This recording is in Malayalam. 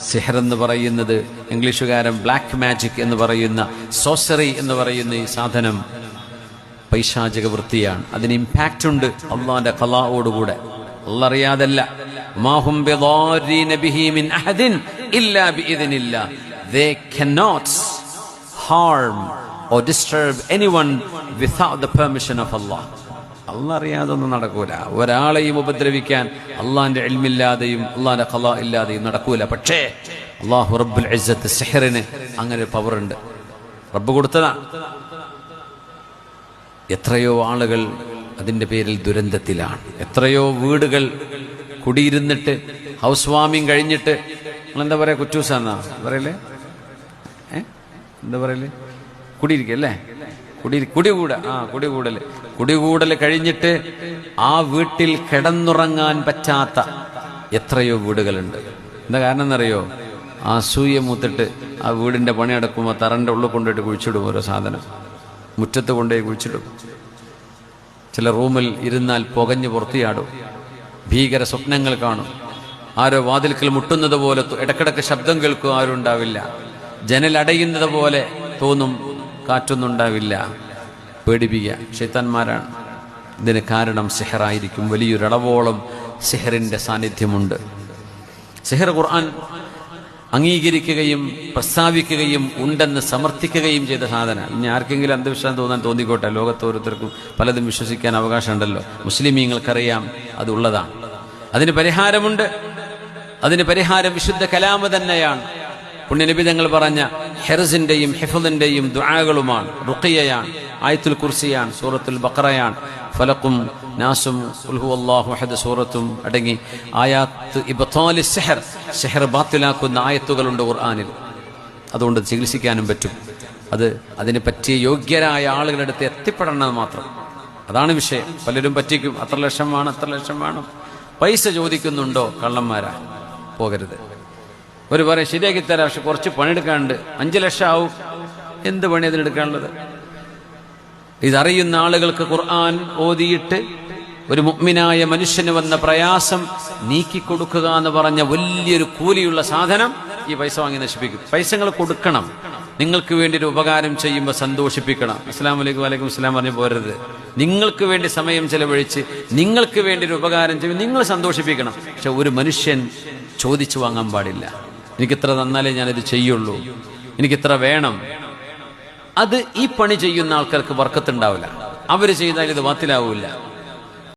സിഹർ എന്ന് പറയുന്നത് ഇംഗ്ലീഷുകാരൻ ബ്ലാക്ക് മാജിക് എന്ന് പറയുന്ന സോസറി എന്ന് പറയുന്ന ഈ സാധനം പൈശാചിക വൃത്തിയാണ്. അതിന് ഇമ്പാക്റ്റ് ഉണ്ട് അള്ളാന്റെ ഖലാഓടുകൂടെ. അള്ളാഹ് അറിയാതല്ല. മാഹും ബിദാരീന ബിഹി മിൻ അഹദിൻ ഇല്ലാ ബിഇദ്നില്ലാഹ്. They cannot harm or disturb anyone without the permission of Allah. അള്ളാഹ് അറിയാതൊന്നും നടക്കൂല. ഒരാളെയും ഉപദ്രവിക്കാൻ അള്ളാഹിന്റെ ഇൽമില്ലാതെയും അള്ളാഹിന്റെ ഖലാ ഇല്ലാതെയും നടക്കൂല. പക്ഷേ അല്ലാഹു റബ്ബുൽ ഇസ്സത്ത് സിഹറിന് അങ്ങനെ ഒരു പവർ ഉണ്ട്. റബ്ബ് കൊടുത്തതാണ്. എത്രയോ ആളുകൾ അതിന്റെ പേരിൽ ദുരന്തത്തിലാണ്. എത്രയോ വീടുകൾ കുടിയിരുന്നിട്ട് ഹൗസ് വാമിങ് കഴിഞ്ഞിട്ട് നിങ്ങളെന്താ പറയാ, കുറ്റൂസാന്നാ പറയല്ലേ, എന്താ പറയല്ലേ, കുടിയിരിക്കല്ലേ, കുടികൂടൽ കഴിഞ്ഞിട്ട് ആ വീട്ടിൽ കിടന്നുറങ്ങാൻ പറ്റാത്ത എത്രയോ വീടുകളുണ്ട്. എന്താ കാരണം എന്നറിയോ? ആ അസൂയ മൂത്തിട്ട് ആ വീടിന്റെ പണി നടക്കുമ്പോൾ തറന്റെ ഉള്ളിൽ കൊണ്ടുപോയിട്ട് കുഴിച്ചിടും. ഓരോ സാധനം മുറ്റത്ത് കൊണ്ടുപോയി കുഴിച്ചിടും. ചില റൂമിൽ ഇരുന്നാൽ പുകഞ്ഞ് പുറത്തിയാടും. ഭീകര സ്വപ്നങ്ങൾ കാണും. ആരോ വാതിൽക്കൽ മുട്ടുന്നത് പോലെ ഇടക്കിടക്ക് ശബ്ദം കേൾക്കും. ആരും ഉണ്ടാവില്ല. ജനലടയുന്നത് പോലെ തോന്നും. കാറ്റൊന്നും ഉണ്ടാവില്ല. പേടിപ്പിക്കുക ശൈത്താന്മാരാണ്. ഇതിന് കാരണം സിഹറായിരിക്കും. വലിയൊരളവോളം സിഹറിന്റെ സാന്നിധ്യമുണ്ട്. സിഹർ ഖുർആൻ അംഗീകരിക്കുകയും പ്രസ്താവിക്കുകയും ഉണ്ടെന്ന് സമർത്ഥിക്കുകയും ചെയ്ത സാധനം. ഇനി ആർക്കെങ്കിലും അന്ധവിശ്വാസം തോന്നിക്കോട്ടെ. ലോകത്ത് ഓരോരുത്തർക്കും പലതും വിശ്വസിക്കാൻ അവകാശമുണ്ടല്ലോ. മുസ്ലിമീങ്ങൾക്കറിയാം അത് ഉള്ളതാണ്. അതിന് പരിഹാരമുണ്ട്. അതിന് പരിഹാരം വിശുദ്ധ കലാമ് തന്നെയാണ്. പുണ്യനബി തങ്ങൾ പറഞ്ഞ ഹിർസിന്റെയും ഹിഫ്ളിന്റെയും ദുആകളുമാണ്. റുഖിയയാണ്, ആയത്തുൽ കുർസിയാണ്, സൂറത്തുൽ ബഖറയാണ്, ഫലഖും നാസും ഖുൽ ഹുവല്ലാഹു അഹദ് സൂറത്തും അടങ്ങി ആയാത്ത് ഇബ്താലിസ് സിഹർ, സിഹർ ബാത്തിലാക്കുന്ന ആയത്തുകളുണ്ട് ഖുർആനിൽ. അതുകൊണ്ട് ചികിത്സിക്കാനും പറ്റും. അതിന് പറ്റിയ യോഗ്യരായ ആളുകളുടെ അടുത്ത് എത്തിപ്പെടണം മാത്രം. അതാണ് വിഷയം. പലരും പറ്റിക്കും. അത്ര ലക്ഷം വേണം. പൈസ ചോദിക്കുന്നുണ്ടോ? കള്ളന്മാരാ. പോകരുത്. ഒരു പറയും ശരിയാക്കി തരാം, പക്ഷെ കുറച്ച് പണിയെടുക്കാനുണ്ട്, 5 ലക്ഷം ആവും. എന്ത് പണി അതിനെടുക്കാനുള്ളത്? ഇതറിയുന്ന ആളുകൾക്ക് ഖുർആൻ ഓതിയിട്ട് ഒരു മുഅ്മിനായ മനുഷ്യന് വന്ന പ്രയാസം നീക്കിക്കൊടുക്കുക എന്ന് പറഞ്ഞ വലിയൊരു കൂലിയുള്ള സാധനം ഈ പൈസ വാങ്ങി നശിപ്പിക്കും. പൈസകൾ കൊടുക്കണം. നിങ്ങൾക്ക് വേണ്ടി ഒരു ഉപകാരം ചെയ്യുമ്പോൾ സന്തോഷിപ്പിക്കണം. അസ്സലാമു അലൈക്കും വലൈക്കും അസ്സലാം പറഞ്ഞു പോരരുത്. നിങ്ങൾക്ക് വേണ്ടി സമയം ചെലവഴിച്ച് നിങ്ങൾക്ക് വേണ്ടി ഒരു ഉപകാരം ചെയ്യും, നിങ്ങൾ സന്തോഷിപ്പിക്കണം. പക്ഷെ ഒരു മനുഷ്യൻ ചോദിച്ചു വാങ്ങാൻ പാടില്ല. എനിക്കിത്ര തന്നാലേ ഞാനിത് ചെയ്യുള്ളൂ, എനിക്കിത്ര വേണം. അത് ഈ പണി ചെയ്യുന്ന ആൾക്കാർക്ക് ബർക്കത്തുണ്ടാവില്ല. അവര് ചെയ്താൽ ഇത് ബാത്തിലാവൂല.